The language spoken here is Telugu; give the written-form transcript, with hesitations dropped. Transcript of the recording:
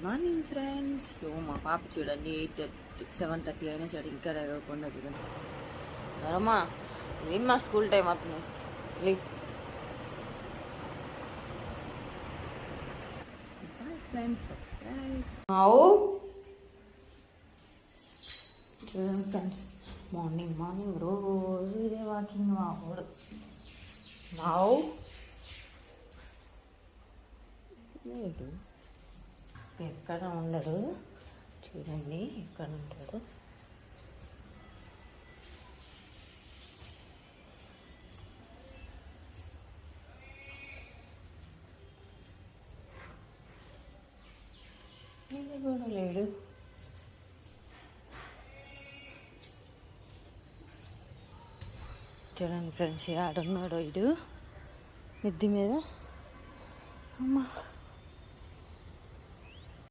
Morning friends. సో మా పాప చూడండి 7:30 అయినా సరే ఇంకా లేకుండా చూడండి. రమ్మా ఏం మా స్కూల్ టైం అవుతుంది. Friends subscribe. చూడండి ఫ్రెండ్స్, మార్నింగ్ రోజు ఇదే వాకింగ్ మా ఊరు. లేడు, ఎక్కడ ఉండడు. చూడండి ఎక్కడ ఉంటాడు. ఇది కూడా లేడు. చూడండి ఫ్రెండ్స్, ఆడున్నాడు ఇడు మిద్ది మీద. అమ్మా